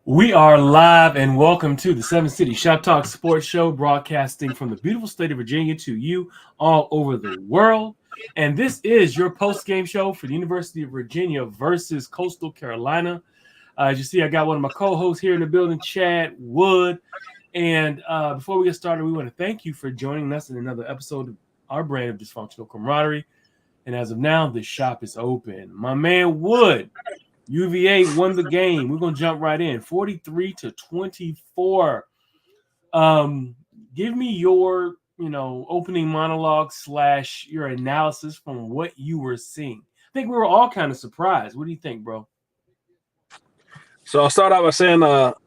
We are live and welcome to the Seven City Shoptalk Sports Show, broadcasting from the beautiful state of Virginia to you all over the world. And this is your post-game show for the University of Virginia versus Coastal Carolina. As you see, I got one of my co-hosts here in the building, Chad Wood. And before we get started, we want to thank you for joining us in another episode of our brand of dysfunctional camaraderie. And as of now, the shop is open. My man Wood, UVA won the game. We're gonna jump right in, 43-24. Give me your, opening monologue / your analysis from what you were seeing. I think we were all kind of surprised. What do you think, bro? So I'll start out by saying I'll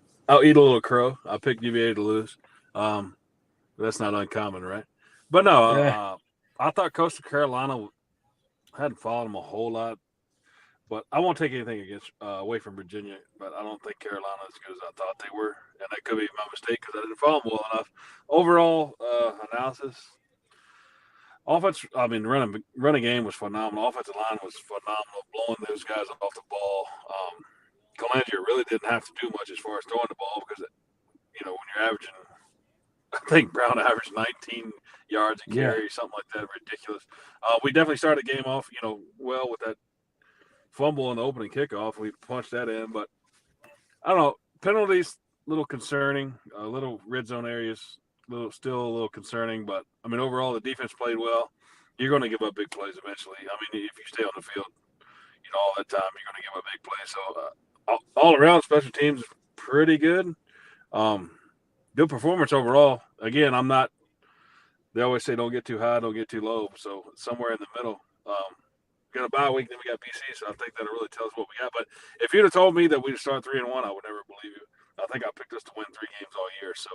eat a little crow. I picked UVA to lose. That's not uncommon, right? But no, I thought Coastal Carolina hadn't followed them a whole lot. But I won't take anything away from Virginia. But I don't think Carolina is as good as I thought they were, and that could be my mistake because I didn't follow them well enough. Overall analysis. Running game was phenomenal. Offensive line was phenomenal, blowing those guys off the ball. Calandria really didn't have to do much as far as throwing the ball because, when you're averaging, I think Brown averaged 19 yards a carry, something like that, ridiculous. We definitely started the game off, well with that fumble in the opening kickoff. We punched that in, but I don't know. Penalties, a little concerning. Little red zone areas, still a little concerning. But, overall, the defense played well. You're going to give up big plays eventually. If you stay on the field, all that time, you're going to give up big plays. So, all around, special teams pretty good. Good performance overall. Again, they always say don't get too high, don't get too low. So somewhere in the middle. Got a bye week, then we got BC, so I think that really tells what we got. But if you'd have told me that we'd start 3-1, I would never believe you. I think I picked us to win 3 games all year. So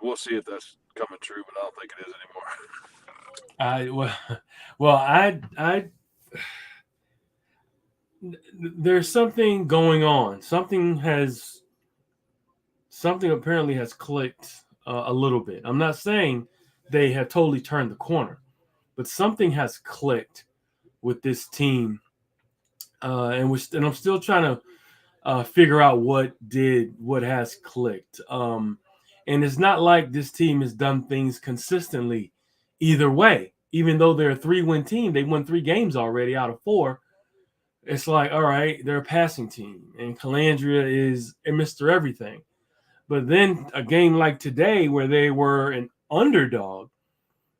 we'll see if that's coming true, but I don't think it is I there's something going on. Something apparently has clicked a little bit. I'm not saying they have totally turned the corner, but something has clicked with this team, and I'm still trying to figure out what has clicked. And it's not like this team has done things consistently either way. Even though they're a 3-win team, they won 3 games already out of 4. It's like, all right, they're a passing team, and Calandria is a Mr. Everything. But then a game like today where they were an underdog,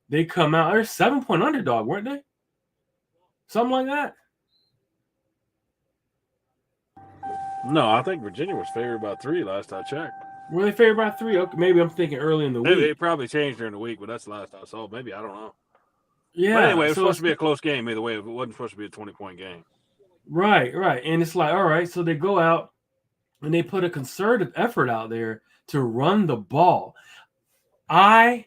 they come out, they're a 7-point underdog, weren't they? Something like that. No, I think Virginia was favored by 3 last I checked. Were they favored by 3? Okay, maybe I'm thinking early in the week. It probably changed during the week, but that's the last I saw. Maybe, I don't know. Yeah. But anyway, it was supposed to be a close game either way. It wasn't supposed to be a 20-point game. Right. And it's like, all right, so they go out and they put a concerted effort out there to run the ball. I'm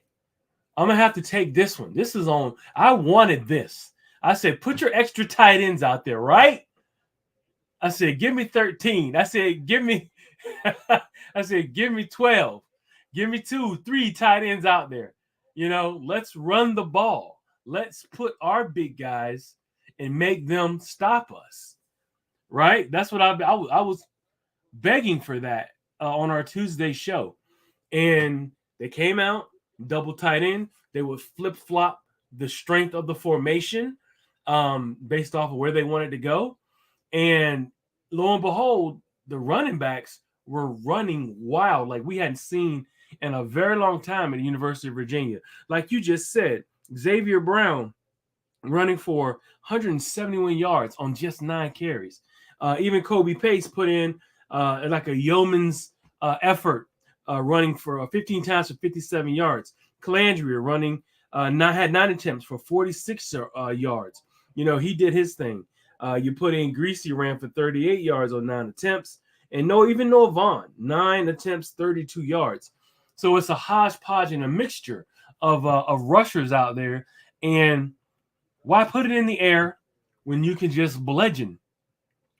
going to have to take this one. This is on. I wanted this. I said, put your extra tight ends out there, right? I said, give me 13. I said, give me 12. Give me 2, 3 tight ends out there. Let's run the ball. Let's put our big guys and make them stop us. Right? That's what I was begging for that on our Tuesday show. And they came out, double tight end. They would flip-flop the strength of the formation based off of where they wanted to go. And lo and behold, the running backs were running wild like we hadn't seen in a very long time at the University of Virginia. Like you just said, Xavier Brown running for 171 yards on just 9 carries. Even Kobe Pace put in like a yeoman's effort, running for 15 times for 57 yards. Calandria running had 9 attempts for 46 yards. He did his thing. You put in Greasy ran for 38 yards on 9 attempts. And Noah Vaughn, 9 attempts, 32 yards. So it's a hodgepodge and a mixture of rushers out there. And why put it in the air when you can just bludgeon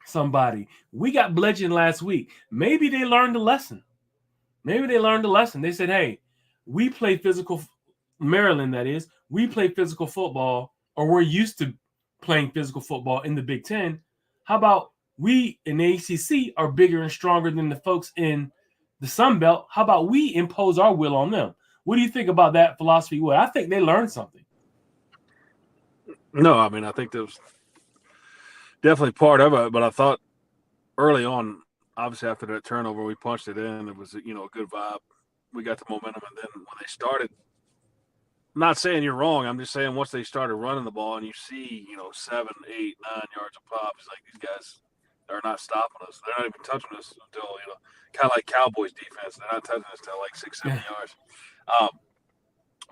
somebody? We got bludgeoned last week. Maybe they learned a lesson. They said, hey, we play physical, Maryland, that is. We play physical football, or we're used to playing physical football in the Big Ten. How about we in the ACC are bigger and stronger than the folks in the Sun Belt. How about we impose our will on them? What do you think about that philosophy? Well, I think they learned something. No, I mean, I think that was definitely part of it. But I thought early on, obviously after that turnover, we punched it in. It was, a good vibe. We got the momentum, and then when they started, I'm not saying you're wrong. I'm just saying once they started running the ball and you see, 7, 8, 9 yards of pop, it's like these guys are not stopping us. They're not even touching us until, kind of like Cowboys defense. They're not touching us until like 6, 7 Yeah. yards.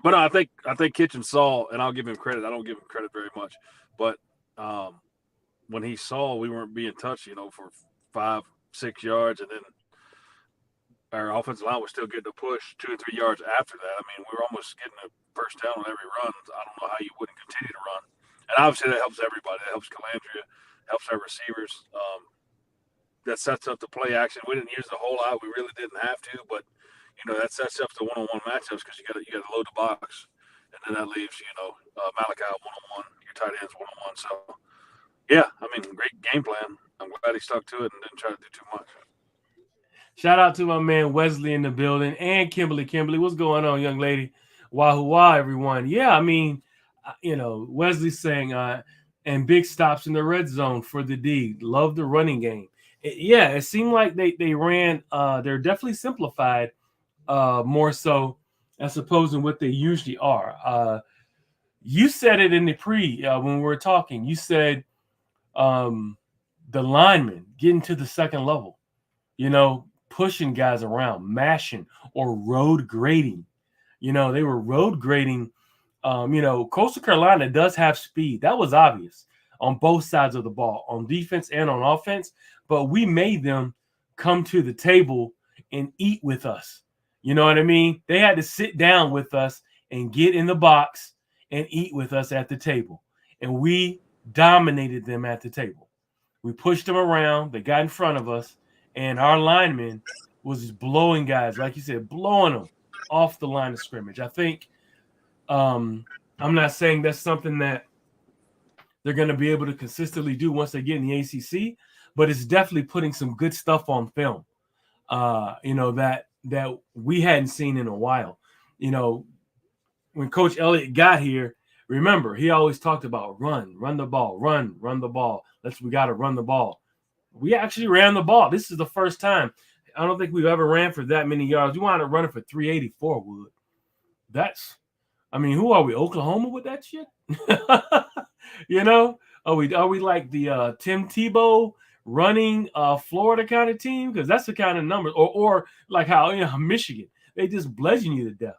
But no, I think Kitchen saw, and I'll give him credit. I don't give him credit very much, but um, when he saw we weren't being touched, for 5, 6 yards, and then our offensive line was still getting a push 2 or 3 yards after that. I mean, we were almost getting a first down on every run. I don't know how you wouldn't continue to run. And obviously that helps everybody. That helps Calandria, helps our receivers. That sets up the play action. We didn't use the whole lot. We really didn't have to, but that sets up the one-on-one matchups because you got to load the box, and then that leaves Malachi one-on-one, your tight ends one-on-one. So yeah, I mean, great game plan. I'm glad he stuck to it and didn't try to do too much. Shout out to my man Wesley in the building and Kimberly. Kimberly, what's going on, young lady? Wahoo wah, everyone. Yeah, I mean, Wesley's saying, and big stops in the red zone for the D. Love the running game. Yeah, it seemed like they ran. They're definitely simplified, more so as opposed to what they usually are. You said it in the when we were talking. You said um, the linemen getting to the second level, pushing guys around, mashing or road grading. They were road grading. Coastal Carolina does have speed. That was obvious on both sides of the ball, on defense and on offense. But we made them come to the table and eat with us. You know what I mean? They had to sit down with us and get in the box and eat with us at the table. And we dominated them at the table. We pushed them around. They got in front of us, and our linemen was just blowing guys, like you said, blowing them off the line of scrimmage. I think I'm not saying that's something that they're going to be able to consistently do once they get in the ACC, but it's definitely putting some good stuff on film. That we hadn't seen in a while. You know, when Coach Elliott got here, remember he always talked about run the ball, run the ball. We got to run the ball. We actually ran the ball. This is the first time. I don't think we've ever ran for that many yards. We wound up running for 384. Wood. Who are we? Oklahoma with that shit? Are we like the Tim Tebow running Florida kind of team? Because that's the kind of numbers, or like how Michigan, they just bludgeon you to death.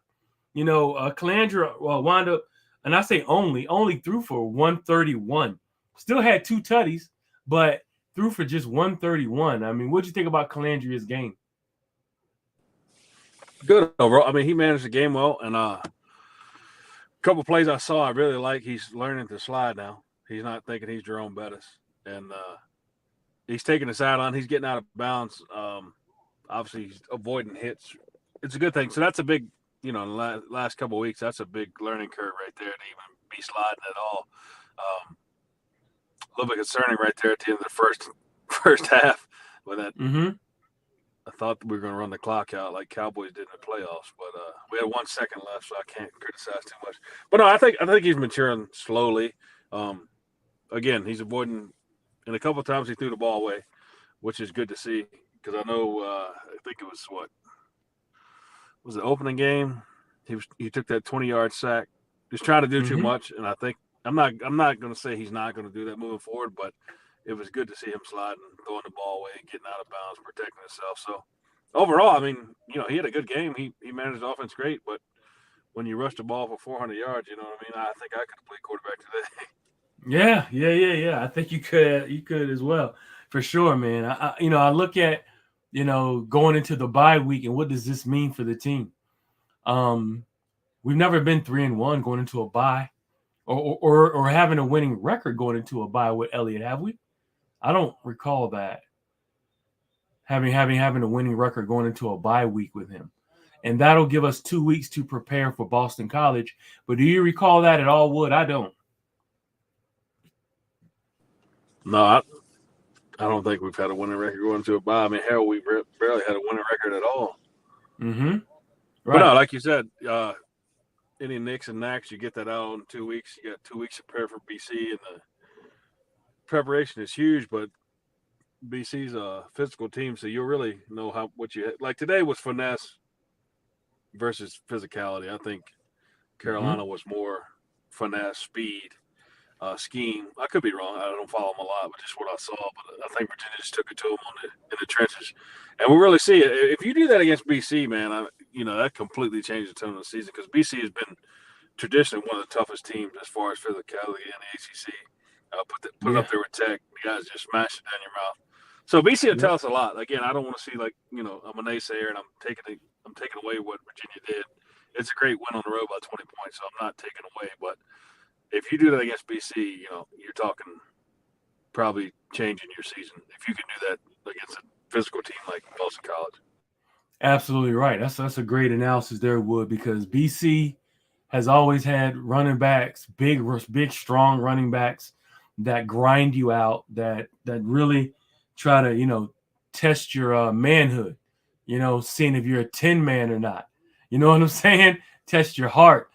Calandra wound up, and I say only threw for 131. Still had 2 tutties, but threw for just 131. I mean, what'd you think about Calandria's game? Good overall. I mean, he managed the game well, and a couple plays I saw I really like. He's learning to slide now. He's not thinking he's Jerome Bettis, and he's taking the sideline. He's getting out of bounds. Obviously, he's avoiding hits. It's a good thing. So that's a big, in the last couple of weeks, that's a big learning curve right there to even be sliding at all. A little bit concerning right there at the end of the first half with that. Mm-hmm. I thought we were going to run the clock out like Cowboys did in the playoffs, but we had 1 second left, so I can't criticize too much. But no, I think he's maturing slowly. Again, he's avoiding, and a couple of times he threw the ball away, which is good to see because I know I think it was the opening game. He took that 20-yard sack. He's trying to do too much, and I think I'm not going to say he's not going to do that moving forward, but it was good to see him sliding, throwing the ball away, getting out of bounds, protecting himself. So overall, I mean, he had a good game. He managed the offense great, but when you rush the ball for 400 yards, you know what I mean? I think I could have played quarterback today. Yeah. I think you could as well, for sure, man. I look at, going into the bye week and what does this mean for the team? We've never been 3-1 going into a bye, or having a winning record going into a bye with Elliott, have we? I don't recall that having a winning record going into a bye week with him, and that'll give us 2 weeks to prepare for Boston College. But do you recall that at all, Wood? I don't. No, I don't think we've had a winning record going to a bye. I mean, hell, we barely had a winning record at all. Mm-hmm. But no, Right. like you said, any nicks and knacks, you get that out in 2 weeks. You got 2 weeks to prepare for BC, and the preparation is huge. But BC's a physical team, so you'll really know how what you like. Today was finesse versus physicality. I think Mm-hmm. Carolina was more finesse, speed, scheme. I could be wrong. I don't follow them a lot, but just what I saw. But I think Virginia just took it to them in the trenches, and we really see it. If you do that against BC, man, that completely changed the tone of the season because BC has been traditionally one of the toughest teams as far as physicality in the ACC. Put it Yeah. up there with Tech. The guys just smash it down your mouth. So BC will Yep. tell us a lot. Again, I don't want to see I'm a naysayer and I'm taking away what Virginia did. It's a great win on the road by 20 points, so I'm not taking away. But if you do that against BC, you're talking probably changing your season if you can do that against a physical team like Boston College. Absolutely right. That's a great analysis there, Wood, because BC has always had running backs, big, strong running backs that grind you out, that really try to test your manhood. Seeing if you're a 10 man or not. You know what I'm saying? Test your heart.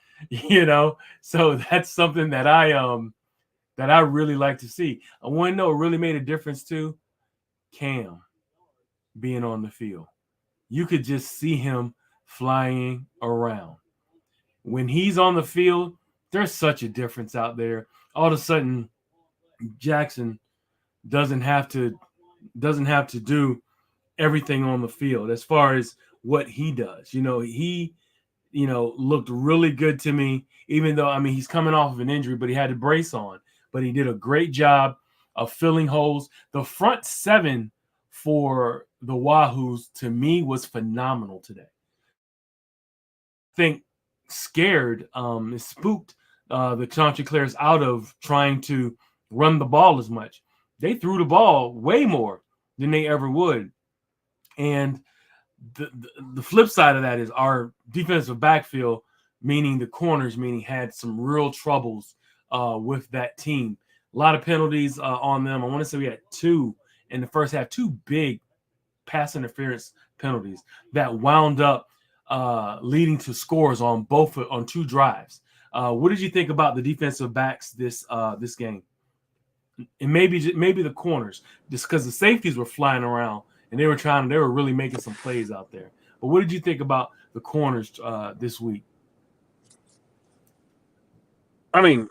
So that's something that I really like to see. I want to know what really made a difference too. Cam being on the field, you could just see him flying around. When he's on the field, there's such a difference out there. All of a sudden, Jackson doesn't have to doesn't have to do everything on the field as far as what he does. He looked really good to me, even though he's coming off of an injury, but he had a brace on. But he did a great job of filling holes. The front seven for the Wahoos to me was phenomenal today. Think scared, it spooked the Chanticleers out of trying to run the ball as much. They threw the ball way more than they ever would. And the flip side of that is our defensive backfield, meaning the corners, meaning had some real troubles with that team. A lot of penalties on them. I want to say we had two in the first half, two big pass interference penalties that wound up leading to scores on two drives. What did you think about the defensive backs this game? And maybe the corners, just because the safeties were flying around and they were really making some plays out there. But what did you think about the corners this week? I mean,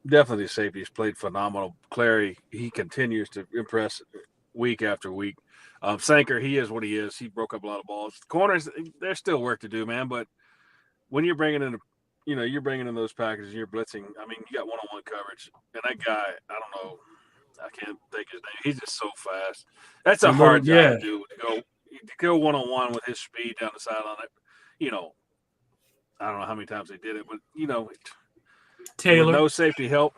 definitely the safeties played phenomenal. Clary, he continues to impress week after week. Sanker, he is what he is. He broke up a lot of balls. Corners, there's still work to do, man. But when you're bringing in, you're bringing in those packages, and you're blitzing. I mean, you got one-on-one coverage, and that guy, I don't know, I can't think his name. He's just so fast. That's The a little hard job to yeah, do. To go one-on-one with his speed down the sideline. You know, I don't know how many times they did it, but with Taylor no safety help,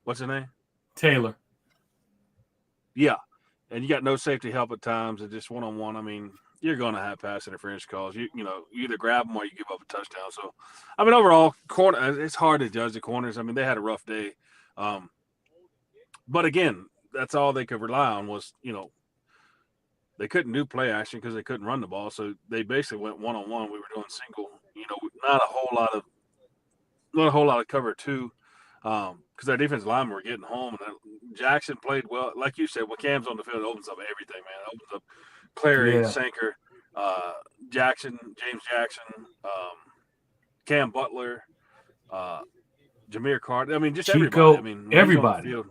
what's his name? Taylor. Yeah, and you got no safety help at times, and just one-on-one. I mean, you're going to have pass interference calls. You either grab them or you give up a touchdown. So, I mean, overall, corner. It's hard to judge the corners. I mean, they had a rough day, um, but again, that's all they could rely on was they couldn't do play action because they couldn't run the ball. So they basically went one-on-one. We were doing single. Not a whole lot of cover two. Because our defensive linemen were getting home, and Jackson played well. Like you said, when Cam's on the field, it opens up everything, man. It opens up Clary, Yeah, Sanker, uh, James Jackson, Cam Butler, uh, Jameer Carter. I mean, just everybody. I Chico, mean, when he's on the everybody. field,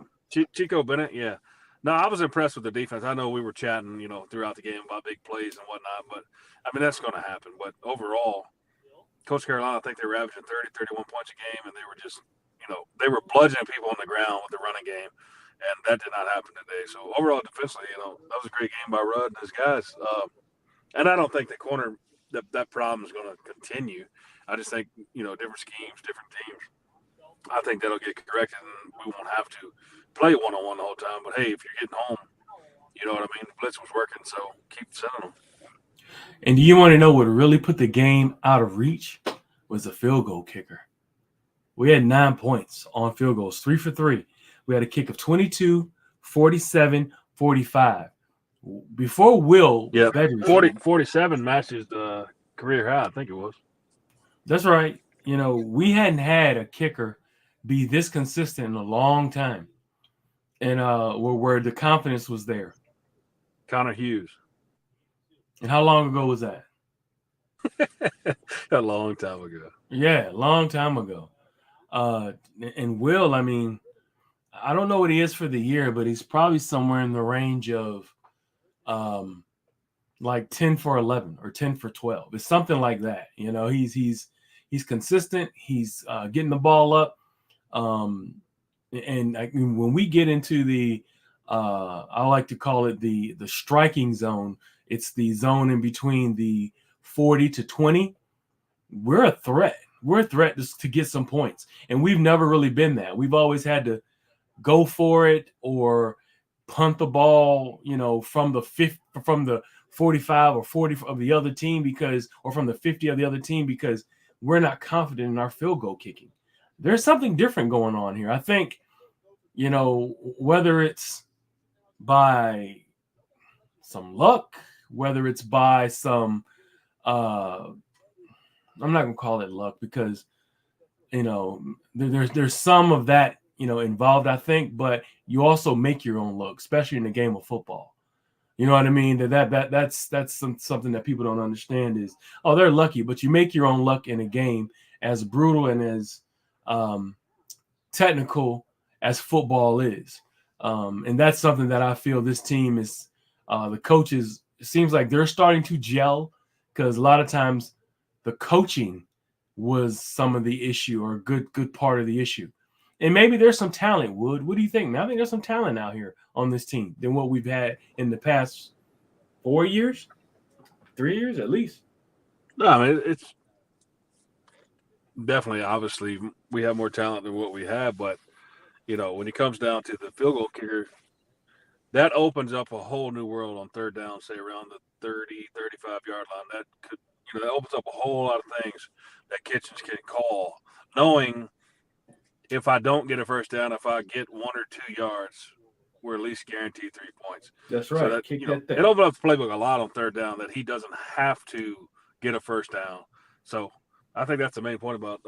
Chico Bennett, yeah. No, I was impressed with the defense. I know we were chatting, throughout the game about big plays and whatnot, but I mean, that's going to happen. But overall, Coach Carolina, I think they were averaging 30, 31 points a game, and they were just, they were bludgeoning people on the ground with the running game, and that did not happen today. So overall, defensively, that was a great game by Rudd and his guys. And I don't think the corner that problem is going to continue. I just think different schemes, different teams. I think that'll get corrected, and we won't have to play one-on-one the whole time. But hey, if you're getting home, you know what I mean. The blitz was working, so keep sending them. And do you want to know what really put the game out of reach? Was a field goal kicker. We had 9 points on field goals, 3 for 3. We had a kick of 22, 47-45. Before Will Yeah, Bedridge. 47 matches the career high, I think it was. That's right. We hadn't had a kicker be this consistent in a long time, and where the confidence was there. Connor Hughes. And how long ago was that? A long time ago. Yeah, a long time ago. Uh, and Will, I mean, I don't know what he is for the year, but he's probably somewhere in the range of um, like 10 for 11 or 10 for 12. It's something like that. He's consistent. He's getting the ball up. Um, and I mean, when we get into the I like to call it the striking zone. It's the zone in between the 40 to 20. We're a threat. We're a threat to get some points, and we've never really been that. We've always had to go for it or punt the ball, from the 45 or 40 of the other team or from the 50 of the other team because we're not confident in our field goal kicking. There's something different going on here. I think, whether it's by some luck, whether it's by some, I'm not gonna call it luck because there's some of that involved, I think, but you also make your own luck, especially in the game of football. You know what I mean? That's something that people don't understand is, oh, they're lucky, but you make your own luck in a game as brutal and as um, technical as football is. And that's something that I feel this team is, the coaches, it seems like they're starting to gel because a lot of times the coaching was some of the issue or a good part of the issue. And maybe there's some talent, Wood. What do you think? Man, I think there's some talent out here on this team than what we've had in the past 4 years, 3 years at least. No, I mean, it's definitely, obviously, we have more talent than what we have, but, when it comes down to the field goal kicker, that opens up a whole new world on third down, say around the 30, 35-yard line. That could, that opens up a whole lot of things that Kitchens can call, knowing if I don't get a first down, if I get 1 or 2 yards, we're at least guaranteed 3 points. That's So right. that, Kick that it thing. opens up the playbook a lot on third down that he doesn't have to get a first down. So I think that's the main point about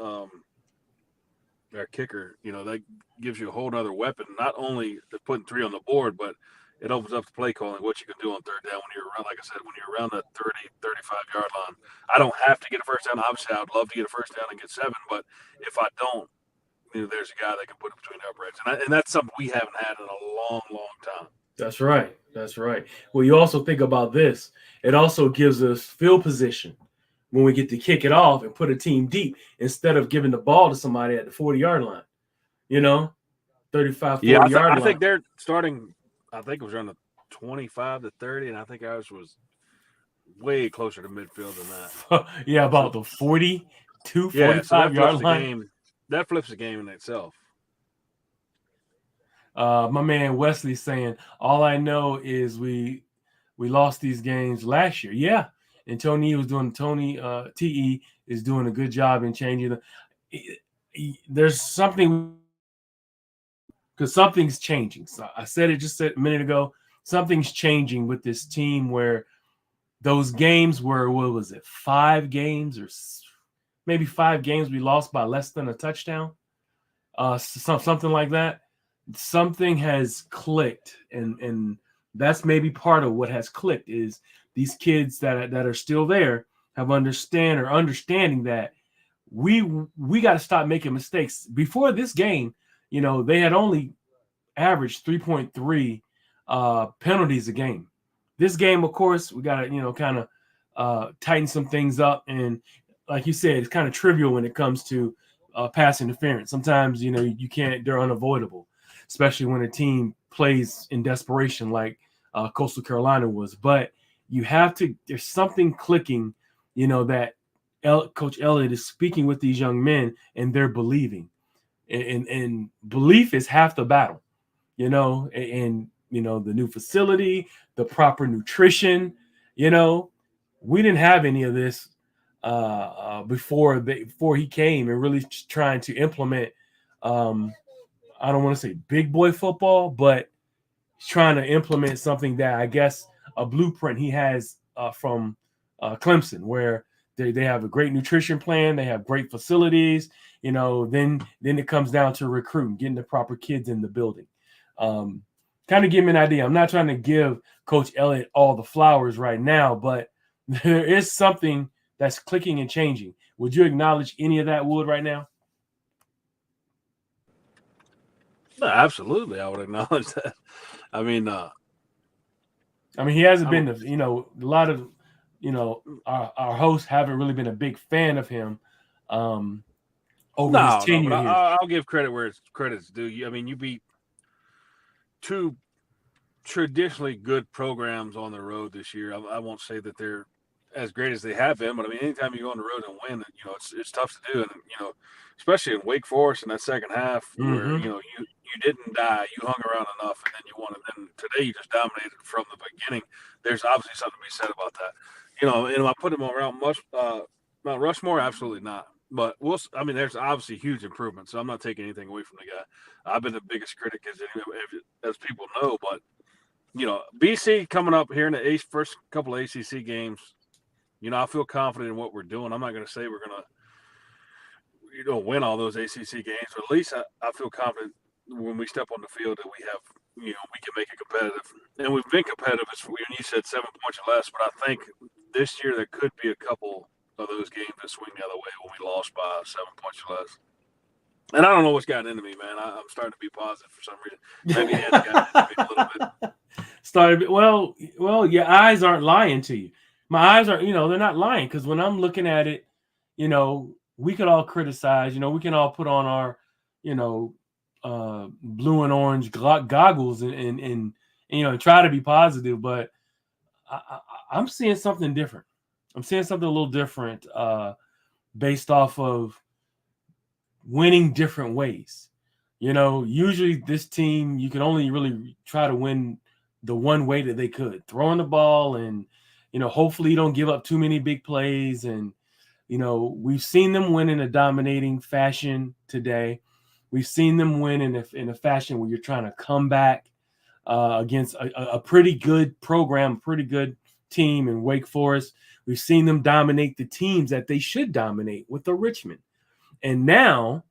our kicker. That gives you a whole other weapon, not only to putting three on the board, but it opens up the play calling, what you can do on third down when you're around, like I said, when you're around that 30, 35-yard line. I don't have to get a first down. Obviously, I'd love to get a first down and get 7, but if I don't, there's a guy that can put it between the uprights. And that's something we haven't had in a long, long time. That's right. That's right. Well, you also think about this. It also gives us field position when we get to kick it off and put a team deep instead of giving the ball to somebody at the 40-yard line, you know, 35, Yeah, 40-yard I line. think they're starting, I think it was around the 25 to 30, and I think ours was way closer to midfield than that. Yeah, So, about the 42, yeah, so that flips 45-yard the line. game. That flips the game in itself. My man Wesley saying, all I know is we lost these games last year. Yeah. And Tony TE is doing a good job in changing there's something because something's changing. So I said it just a minute ago. Something's changing with this team where those games were, what was it, 5 games or maybe 5 games we lost by less than a touchdown, something like that. Something has clicked, and that's maybe part of what has clicked is these kids that are still there have understanding that we got to stop making mistakes. Before this game, they had only averaged 3.3 penalties a game. This game, of course, we got to kind of tighten some things up, and like you said, it's kind of trivial when it comes to pass interference. Sometimes you can't; they're unavoidable, especially when a team plays in desperation like Coastal Carolina was. But you have to. There's something clicking, that Coach Elliott is speaking with these young men, and they're believing, and belief is half the battle, and the new facility, the proper nutrition, we didn't have any of this before he came and really trying to implement. I don't want to say big boy football, but he's trying to implement something that I guess a blueprint he has from Clemson, where they have a great nutrition plan, they have great facilities. Then it comes down to recruiting, getting the proper kids in the building. Um, Kind of give me an idea. I'm not trying to give Coach Elliott all the flowers right now, but there is something that's clicking and changing. Would you acknowledge any of that, Wood, right now? No, absolutely, I would acknowledge that. I mean, I mean, he hasn't I'm been, a lot of, our hosts haven't really been a big fan of him over his no, but tenure here. I'll give credit where it's credit's due. I mean, you beat two traditionally good programs on the road this year. I won't say that they're as great as they have been, but I mean, anytime you go on the road and win, it's tough to do, and especially in Wake Forest in that second half where Mm-hmm. you didn't die, you hung around enough, and then you won. And then today you just dominated from the beginning. There's obviously something to be said about that. And I put him around Mount Rushmore, absolutely not. But I mean, there's obviously huge improvement, so I'm not taking anything away from the guy. I've been the biggest critic as people know, but BC coming up here in the first couple of ACC games. I feel confident in what we're doing. I'm not going to say we're going to win all those ACC games, but at least I feel confident when we step on the field that we can make it competitive. And we've been competitive as when you said 7 points or less, but I think this year there could be a couple of those games that swing the other way when we lost by 7 points or less. And I don't know what's gotten into me, man. I'm starting to be positive for some reason. Maybe Ed's gotten into me a little bit. Started well, your eyes aren't lying to you. My eyes aren't, they're not lying, because when I'm looking at it, we could all criticize, we can all put on our, blue and orange goggles and try to be positive, but I'm seeing something different. I'm seeing something a little different based off of winning different ways. Usually this team, you can only really try to win the one way that they could, throwing the ball, and hopefully you don't give up too many big plays. And we've seen them win in a dominating fashion today. We've seen them win in a fashion where you're trying to come back against a pretty good program, pretty good team in Wake Forest. We've seen them dominate the teams that they should dominate with the Richmond. And now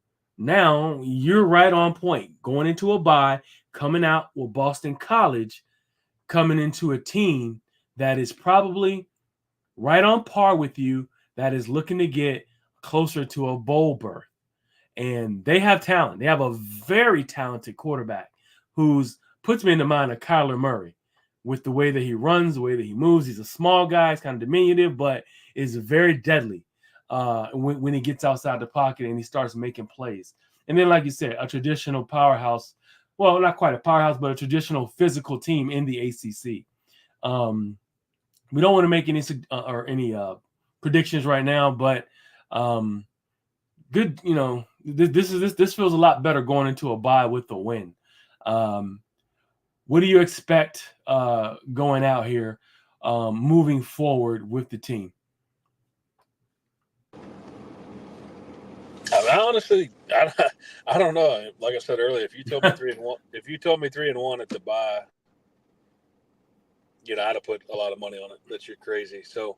you're right on point, going into a bye, coming out with Boston College, coming into a team that is probably right on par with you, that is looking to get closer to a bowl berth. And they have talent. They have a very talented quarterback who's puts me in the mind of Kyler Murray with the way that he runs, the way that he moves. He's a small guy, he's kind of diminutive, but is very deadly when he gets outside the pocket and he starts making plays. And then, like you said, a traditional powerhouse. Well, not quite a powerhouse, but a traditional physical team in the ACC. We don't want to make any predictions right now, but good. This feels a lot better going into a bye with the win. What do you expect going out here, moving forward with the team? I mean, honestly, I don't know. Like I said earlier, if you told me 3-1, if you told me 3-1 at the bye, I'd have put a lot of money on it. That you're crazy. So,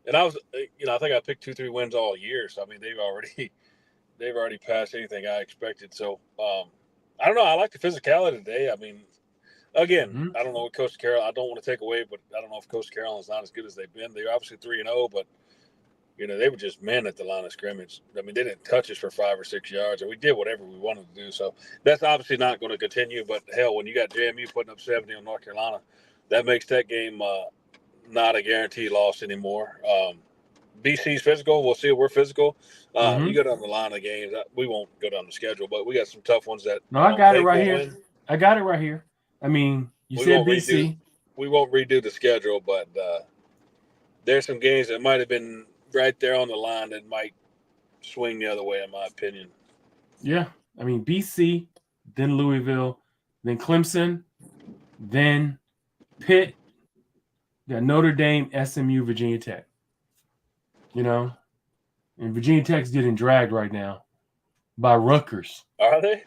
and I was, I think I picked 2-3 wins all year. So I mean, they've already passed anything I expected. So, I don't know. I like the physicality today. I mean, again, Mm-hmm. I don't know what Coach Carroll. I don't want to take away, but I don't know if Coach Carroll is not as good as they've been. They're obviously 3-0, but they were just men at the line of scrimmage. I mean, they didn't touch us for 5 or 6 yards, and we did whatever we wanted to do. So that's obviously not going to continue. But hell, when you got JMU putting up 70 on North Carolina, that makes that game not a guaranteed loss anymore. BC's physical. We'll see if we're physical. Mm-hmm. You go down the line of games. We won't go down the schedule, but we got some tough ones that No, I I don't got it think right we'll here. win. I got it right here. I mean, you We said won't redo. BC. We won't redo the schedule, but there's some games that might have been right there on the line that might swing the other way, in my opinion. Yeah. I mean, BC, then Louisville, then Clemson, then Pitt, got Notre Dame, SMU, Virginia Tech. And Virginia Tech's getting dragged right now by Rutgers, Are they?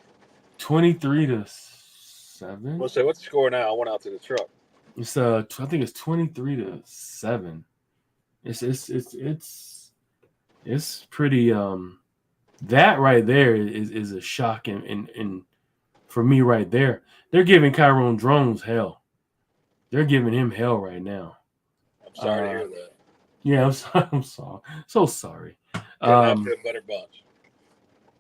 23-7. 7. What's the score now? I went out to the truck. It's I think it's 23-7. It's pretty that right there is a shock and for me right there. They're giving Kyron Drones hell. They're giving him hell right now. I'm sorry to hear that. Yeah, I'm sorry. I'm sorry. So sorry. Getting after a better bunch.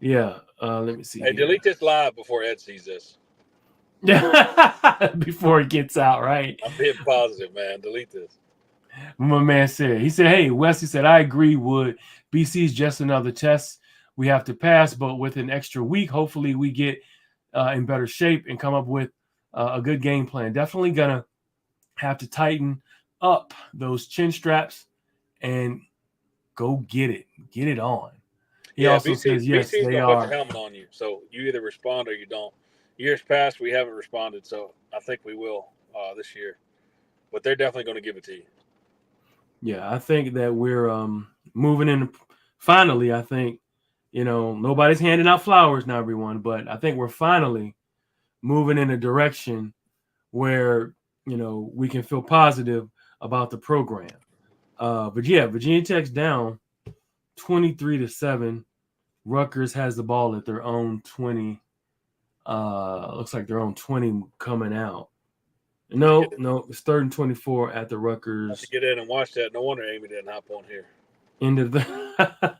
Yeah. Let me see. Hey, delete this live before Ed sees this. Before it gets out, right? I'm being positive, man. Delete this. My man said, hey, Wesley said, I agree, Wood. BC is just another test we have to pass, but with an extra week, hopefully we get in better shape and come up with a good game plan. Definitely gonna have to tighten up those chin straps and go get it on. He also says, yes, BC's they gonna are. put the helmet on you, so you either respond or you don't. Years past, we haven't responded, so I think we will this year. But they're definitely going to give it to you. Yeah, I think that we're moving in. Finally, I think, nobody's handing out flowers now, everyone, but I think we're finally moving in a direction where, we can feel positive about the program. But yeah, Virginia Tech's down 23-7. Rutgers has the ball at their own 20. Looks like their own 20 coming out. No, it's 3rd and 24 at the Rutgers. Have to get in and watch that. No wonder Amy didn't hop on here. End of the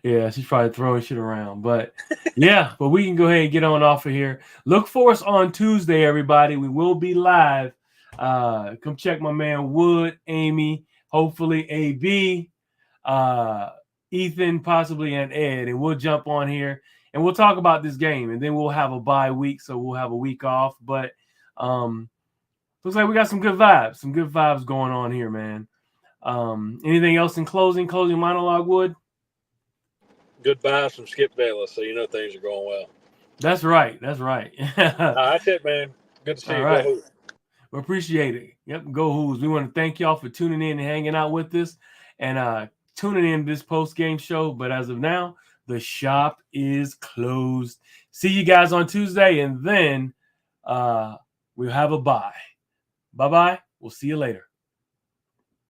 yeah, she's probably throwing shit around. But yeah, but we can go ahead and get on off of here. Look for us on Tuesday, everybody. We will be live. Come check my man Wood, Amy, hopefully AB, Ethan, possibly, and Ed, and we'll jump on here and we'll talk about this game, and then we'll have a bye week, so we'll have a week off. But looks like we got some good vibes going on here, man. Anything else in closing monologue, Wood? Good vibes from Skip Bayless, so you know things are going well. That's right. That's it, man. Good to see you. Right. Go Hoos. We appreciate it. Yep, go Hoos. We want to thank y'all for tuning in and hanging out with us and tuning in this post-game show. But as of now, the shop is closed. See you guys on Tuesday, and then we'll have a bye. Bye-bye. We'll see you later.